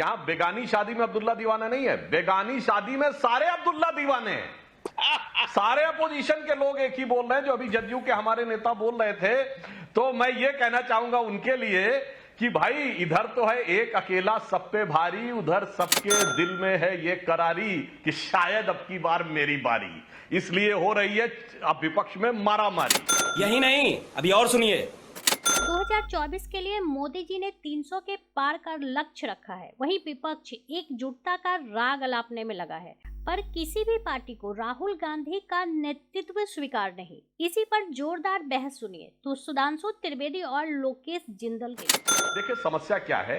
यहाँ बेगानी शादी में अब्दुल्ला दीवाना नहीं है, बेगानी शादी में सारे अब्दुल्ला दीवाने हैं। सारे अपोजिशन के लोग एक ही बोल रहे हैं, जो अभी जदयू के हमारे नेता बोल रहे थे। तो मैं ये कहना चाहूंगा उनके लिए कि भाई इधर तो है एक अकेला सब पे भारी, उधर सबके दिल में है ये करारी कि शायद अब की बार मेरी बारी, इसलिए हो रही है अब विपक्ष में मारामारी। यही नहीं, अभी और सुनिए। 2024 के लिए मोदी जी ने 300 के पार का लक्ष्य रखा है, वहीं विपक्ष एकजुटता का राग अलापने में लगा है, पर किसी भी पार्टी को राहुल गांधी का नेतृत्व स्वीकार नहीं। इसी पर जोरदार बहस सुनिए तो सुधांशु त्रिवेदी और लोकेश जिंदल के। देखिए समस्या क्या है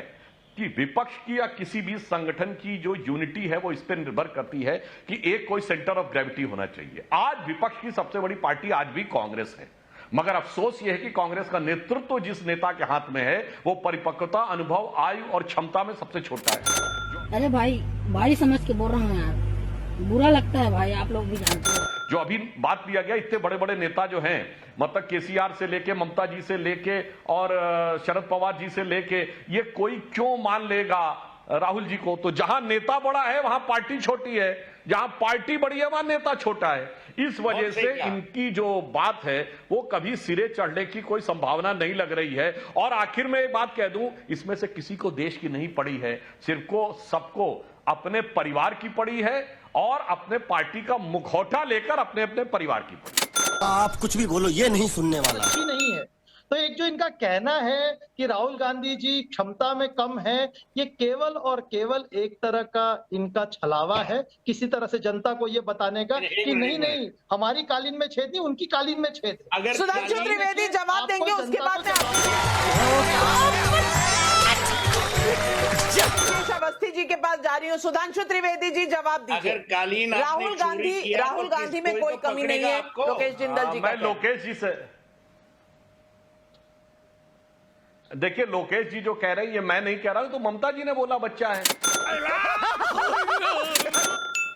कि विपक्ष की या किसी भी संगठन की जो यूनिटी है वो इस पर निर्भर करती है कि एक कोई सेंटर ऑफ ग्रेविटी होना चाहिए। आज विपक्ष की सबसे बड़ी पार्टी आज भी कांग्रेस है, मगर अफसोस यह है कि कांग्रेस का नेतृत्व जिस नेता के हाथ में है वो परिपक्वता, अनुभव, आयु और क्षमता में सबसे छोटा है। अरे भाई समझ के बोल रहा हूँ यार, बुरा लगता है भाई, आप लोग भी जानते हो। जो अभी बात लिया गया, इतने बड़े बड़े नेता जो हैं, मतलब केसीआर से लेके, ममता जी से लेके और शरद पवार जी से लेके, ये कोई क्यों मान लेगा राहुल जी को? तो जहां नेता बड़ा है वहां पार्टी छोटी है, जहां पार्टी बड़ी है वहां नेता छोटा है। इस वजह से इनकी जो बात है वो कभी सिरे चढ़ने की कोई संभावना नहीं लग रही है। और आखिर में एक बात कह दूं, इसमें से किसी को देश की नहीं पड़ी है, सिर्फ को सबको अपने परिवार की पड़ी है और अपने पार्टी का मुखौटा लेकर अपने अपने परिवार की पड़ी। आप कुछ भी बोलो, ये नहीं सुनने वाला। अच्छी नहीं है। तो एक जो इनका कहना है कि राहुल गांधी जी क्षमता में कम है, ये केवल और केवल एक तरह का इनका छलावा है, किसी तरह से जनता को ये बताने का कि नहीं हमारी कालीन में छेद नहीं, उनकी कालीन में छेद है। अगर सुधांशु त्रिवेदी जवाब देंगे उसके बाद अवस्थी जी के पास जा रही हूँ। सुधांशु त्रिवेदी जी जवाब दीजिए। कालीन राहुल गांधी में कोई कमी नहीं है। लोकेश जिंदल जी, मैं लोकेश जी से, देखिए लोकेश जी जो कह रहे हैं ये मैं नहीं कह रहा हूं, तो ममता जी ने बोला बच्चा है,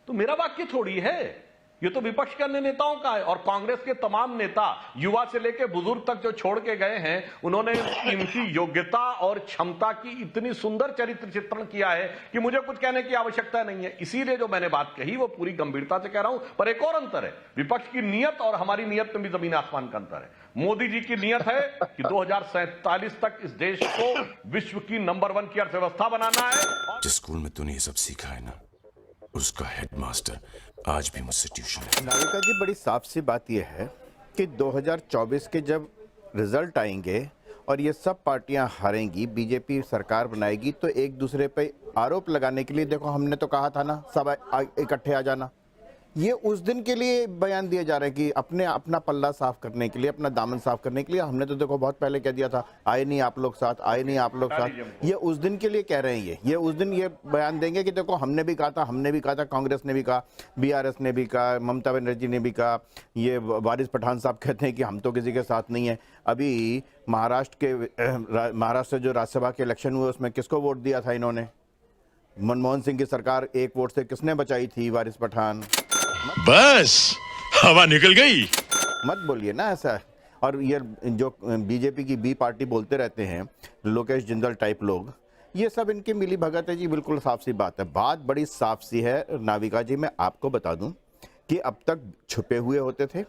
तो मेरा वाक्य थोड़ी है, ये तो विपक्ष के अन्य नेताओं का है। और कांग्रेस के तमाम नेता, युवा से लेकर बुजुर्ग तक जो छोड़ के गए हैं, उन्होंने इनकी योग्यता और क्षमता की इतनी सुंदर चरित्र चित्रण किया है कि मुझे कुछ कहने की आवश्यकता नहीं है। इसीलिए जो मैंने बात कही वो पूरी गंभीरता से कह रहा हूं। पर एक और अंतर है, विपक्ष की नीयत और हमारी नीयत में भी जमीन आसमान का अंतर है। मोदी जी की नीयत है कि 2047 तक इस देश को विश्व की नंबर 1 की अर्थव्यवस्था बनाना है। जिस स्कूल में तूने ये सब सीखा है ना, उसका हेडमास्टर आज भी मुझसे ट्यूशन है। नाविका जी, बड़ी साफ सी बात यह है कि 2024 के जब रिजल्ट आएंगे और ये सब पार्टियां हारेंगी, बीजेपी सरकार बनाएगी, तो एक दूसरे पे आरोप लगाने के लिए, देखो हमने तो कहा था ना सब इकट्ठे आ जाना, ये उस दिन के लिए बयान दिए जा रहे हैं कि अपना पल्ला साफ करने के लिए, अपना दामन साफ करने के लिए। हमने तो देखो बहुत पहले कह दिया था, आए नहीं आप लोग साथ, आए नहीं आप लोग साथ, ये उस दिन के लिए कह रहे हैं। ये उस दिन ये बयान देंगे कि देखो हमने भी कहा था, कांग्रेस ने भी कहा, बीआरएस ने भी कहा, ममता बनर्जी ने भी कहा, ये वारिस पठान साहब कहते हैं कि हम तो किसी के साथ नहीं है। अभी महाराष्ट्र से जो राज्यसभा के इलेक्शन हुए उसमें किसको वोट दिया था इन्होंने? मनमोहन सिंह की सरकार एक वोट से किसने बचाई थी? वारिस पठान। बस हवा निकल गई। मत बोलिए ना ऐसा। और ये जो बीजेपी की बी पार्टी बोलते रहते हैं लोकेश जिंदल टाइप लोग, ये सब इनकी मिली भगत है जी, बिल्कुल साफ सी बात है। बात बड़ी साफ सी है नाविका जी, मैं आपको बता दूं कि अब तक छुपे हुए होते थे।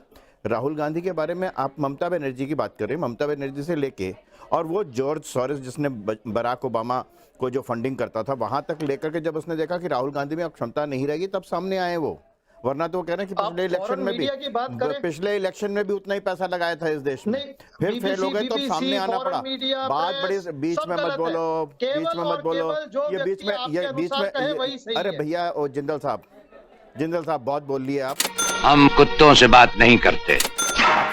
राहुल गांधी के बारे में आप ममता बनर्जी की बात करें, ममता बनर्जी से लेके और वो जॉर्ज सोरोस जिसने बराक ओबामा को जो फंडिंग करता था, वहां तक लेकर के जब उसने देखा कि राहुल गांधी में अब क्षमता नहीं रहेगी, तब सामने आए वो। वरना तो वो कह रहे हैं कि पिछले इलेक्शन में भी उतना ही पैसा लगाया था इस देश में, फिर फेल हो गए तो सामने आना पड़ा। बात बड़ी, बीच में मत बोलो, ये बीच में अरे भैया ओ जिंदल साहब बहुत बोल लिए आप। हम कुत्तों से बात नहीं करते।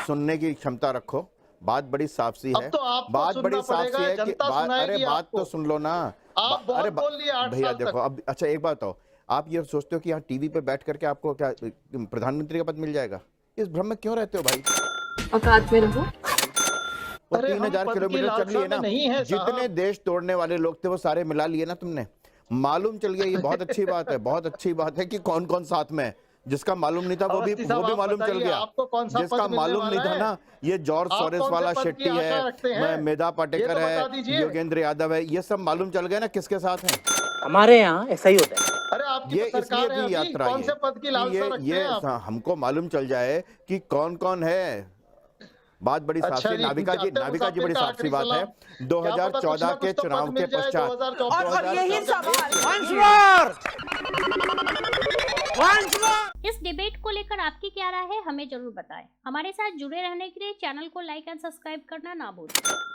सुनने की क्षमता रखो। बात बड़ी साफ सी है, बात बड़ी साफ सी है कि अरे बात तो सुन लो ना। अरे भैया देखो, अब अच्छा एक बात बताओ, आप ये सोचते हो कि यहाँ टीवी पे बैठ करके आपको क्या प्रधानमंत्री का पद मिल जाएगा? इस भ्रम में क्यों रहते हो भाई? औकात में रहो। 3000 किलोमीटर चल लिए ना, जितने देश तोड़ने वाले लोग थे वो सारे मिला लिए ना तुमने, मालूम चल गया। ये बहुत अच्छी बात है, बहुत अच्छी बात है कि कौन कौन साथ में है। जिसका मालूम नहीं था वो भी मालूम चल गया। आपको कौन सा जिसका मालूम नहीं था ना, ये जॉर्ज सोरेस वाला शेट्टी है, मेधा पाटेकर है, योगेंद्र यादव है, ये सब मालूम चल गया ना किसके साथ है। हमारे यहाँ ऐसा ही होता है। अरे आपकी ये तो सरकार है, इसलिए की यात्रा कौन से पद की लालसा रखते हैं आप? हमको मालूम चल जाए कि कौन कौन है। बात बड़ी साफ नाविका जी बड़ी साफ सी बात है। 2014 के चुनाव के पश्चात और यही इस डिबेट को लेकर आपकी क्या राय है, हमें जरूर बताएं। हमारे साथ जुड़े रहने के लिए चैनल को लाइक एंड सब्सक्राइब करना ना भूलें।